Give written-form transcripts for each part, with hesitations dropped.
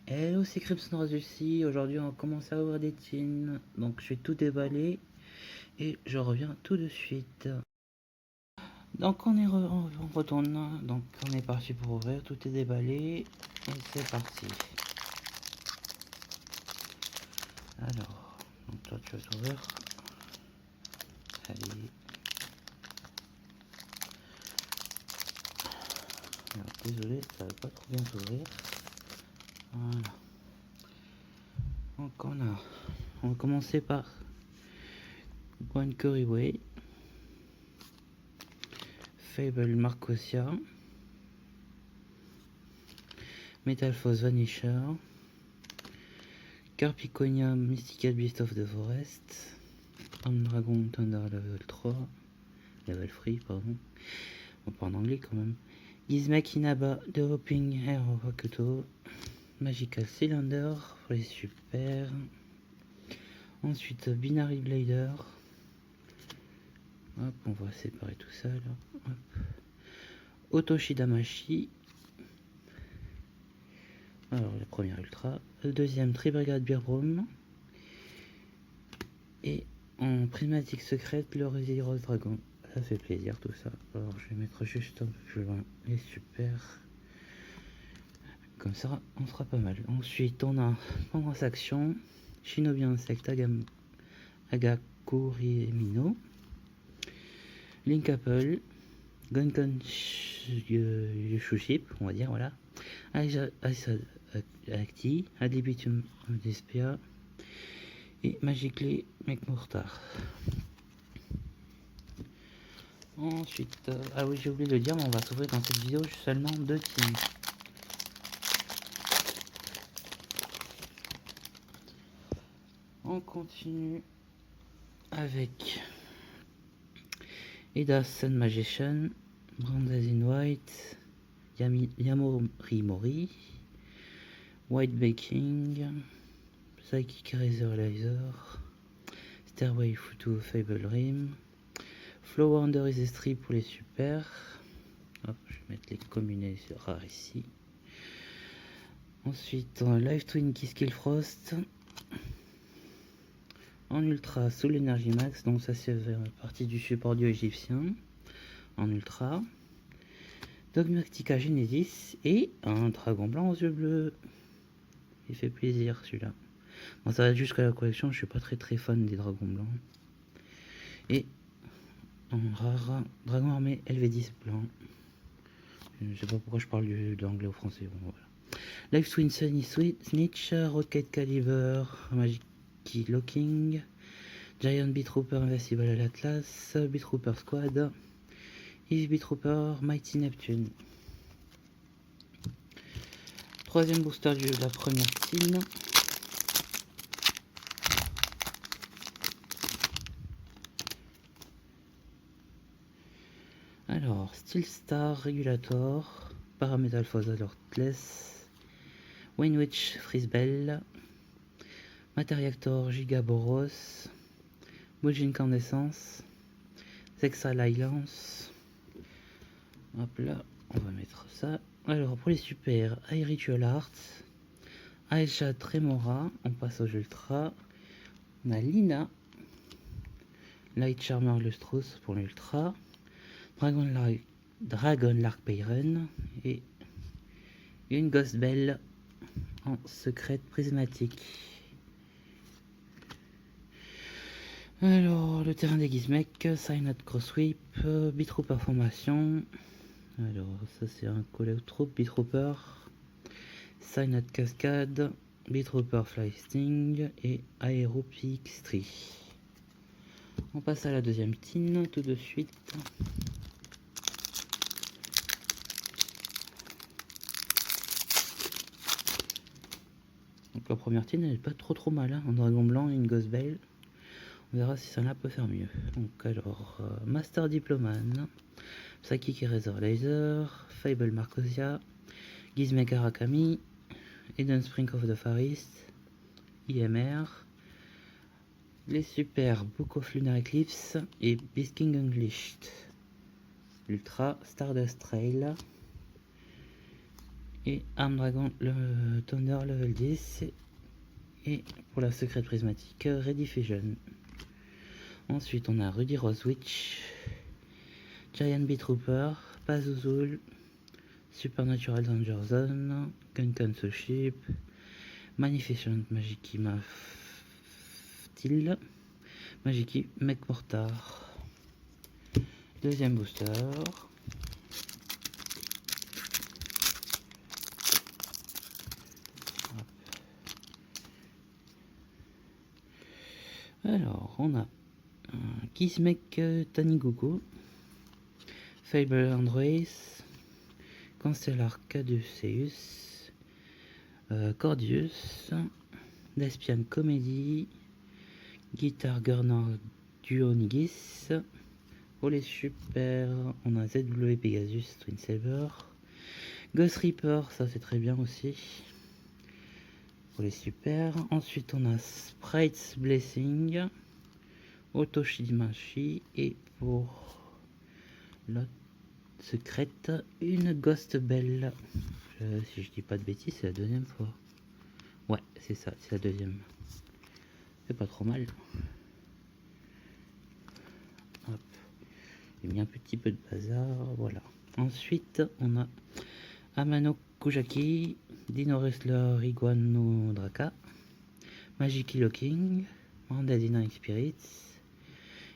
Hello, c'est Crimson Rose ici. Aujourd'hui, on commence à ouvrir des tins. Donc, je vais tout déballer et je reviens tout de suite. Donc, on retourne. Donc, on est parti pour ouvrir. Tout est déballé et c'est parti. Alors, donc toi, tu vas t'ouvrir. Allez. Alors, désolé, ça va pas trop bien s'ouvrir. Voilà. Donc, on va commencer par One Curry Way, Fable Marcosia, Metalphos Vanisher, Carpiconia Mystical Beast of the Forest, Dragon Thunder level 3, level 3 pardon, on parle en anglais quand même, Gizmek Inaba The Hopping Air of Akuto, Magical Cylinder pour les super, ensuite Binary Blader, hop, on va séparer tout ça là, hop. Otoshidamashi, alors le premier ultra, le deuxième Tribrigade Birbrum, et en prismatique secrète le Resiros Dragon. Ça fait plaisir tout ça. Alors je vais mettre juste un peu plus loin les super. Comme ça on sera pas mal. Ensuite on a pendant action Shinobi Insect Agakuri Mino, Link Apple, Gunkon Shuship, on va dire voilà. Aisa Acti, Adibitum Despia et Magically McMortar. Ensuite, ah oui j'ai oublié de le dire, mais on va s'ouvrir dans cette vidéo seulement 2 teams. On continue avec Eda Sun Magician, Brandas in White, Yamori Mori, White Baking, Psychic Razor Laser, Stairway to Fable Rim, Flow Under is Strip pour les super. Hop, je vais mettre les communes rares ici. Ensuite, Live Twin Kiss Kill Frost. En ultra sous l'énergie max, donc ça c'est partie du support dieu égyptien. En ultra. Dogmatica Genesis et un dragon blanc aux yeux bleus. Il fait plaisir celui-là. Bon, ça va jusqu'à la collection, je suis pas très fan des dragons blancs. Et en rare, dragon armé LV10 blanc. Je sais pas pourquoi je parle d'anglais au français. Bon, voilà. Live Twin Sunny Snitch, Rocket Caliber, Magic Key Locking, Giant Beatrooper Invincible à l'Atlas, Beatrooper Squad, Easy Beatrooper Mighty Neptune. Troisième booster de la première tin. Alors, Steel Star Regulator, Parametalphos Alertless, Winwitch Freezebell, Materiactor Gigaboros, Mujin Incandescence, Zexal Lance. Hop là, on va mettre ça. Alors pour les super, Ritual Arts, Aisha Tremora, on passe aux ultra. On a Lina, Light Charmer Lustrous pour l'ultra, Dragon Lark Payren et une Ghost Bell en secrète prismatique. Alors, le terrain des Gizmek, Sign Crosswhip, Beatrooper Formation. Alors, ça c'est un Call Troop, Beatrooper, Sign Cascade, Beatrooper Fly Sting et Aeropix Tree. On passe à la deuxième tin tout de suite. Donc la première tin elle est pas trop mal, hein. Un dragon blanc et une Ghost Bell. On verra si ça là peut faire mieux. Donc alors, Master Diploman, Psychic Razor Laser, Fable Marcosia, Gizmek Arakami, Eden Spring of the Forest, IMR, les super Book of Lunar Eclipse et Beast King Unleashed, Ultra Stardust Trail Et Arme Dragon le Thunder level 10. Et pour la secrète prismatique, Rediffusion. Ensuite, on a Rudy Rose Witch, Giant Bee Trooper, Pazuzu, Supernatural Danger Zone, Gun Ship, Magnificent Magikima Til, Magiki Mech Mortar. Deuxième booster. Alors, on a Gizmek Taniguku, Fable Androis, Cancellar Caduceus, Cordius, Despian Comedy, Guitar Gurnard Duonigis. Pour les super, on a ZW Pegasus Twin Saber, Ghost Reaper, ça c'est très bien aussi. Pour les super, ensuite on a Sprite's Blessing, Otoshimashi, et pour l'autre secrète, une Ghost Bell. Si je dis pas de bêtises, c'est la deuxième fois. Ouais, c'est ça, c'est la deuxième. C'est pas trop mal. Hop. J'ai mis un petit peu de bazar, voilà. Ensuite, on a Amano Kujaki, Dino Wrestler Iguano Draka, Magiki Locking, Manda Dynamic Spirits,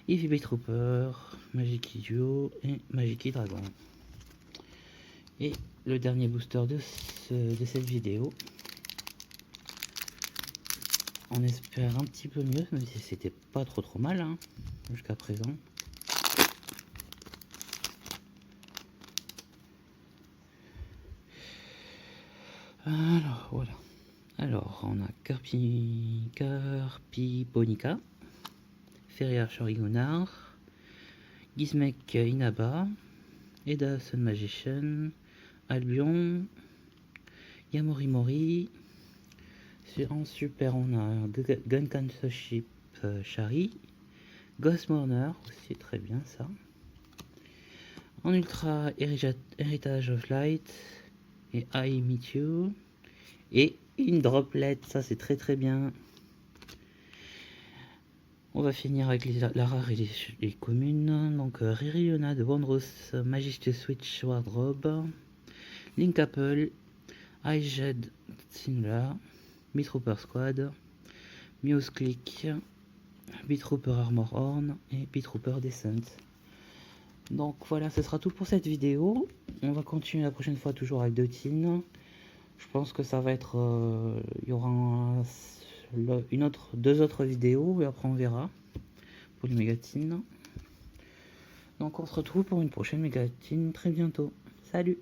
Eevee Trooper, Magiki Duo et Magiki Dragon. Et le dernier booster de cette vidéo. On espère un petit peu mieux, même si c'était pas trop mal hein, jusqu'à présent. Alors voilà. Alors on a Carpiponica, Feria Shorigonar, Gizmek Inaba, Eda Sun Magician, Albion, Yamorimori. En super on a Gunkan Ship Shari, Ghost Mourner aussi très bien ça. En ultra Heritage of Light et I Meet You. Et une droplet, ça c'est très bien. On va finir avec la rare et les communes. Donc Ririona de Wondrous Magisterious Switch Wardrobe, Link Apple, iJed Singular, Beetrooper Squad, Muse Click, Beetrooper Armor Horn et Beetrooper Descent. Donc voilà, ce sera tout pour cette vidéo. On va continuer la prochaine fois toujours avec 2 teams. Je pense que ça va être... il y aura deux autres vidéos et après on verra pour les mégatines. Donc on se retrouve pour une prochaine mégatine très bientôt. Salut!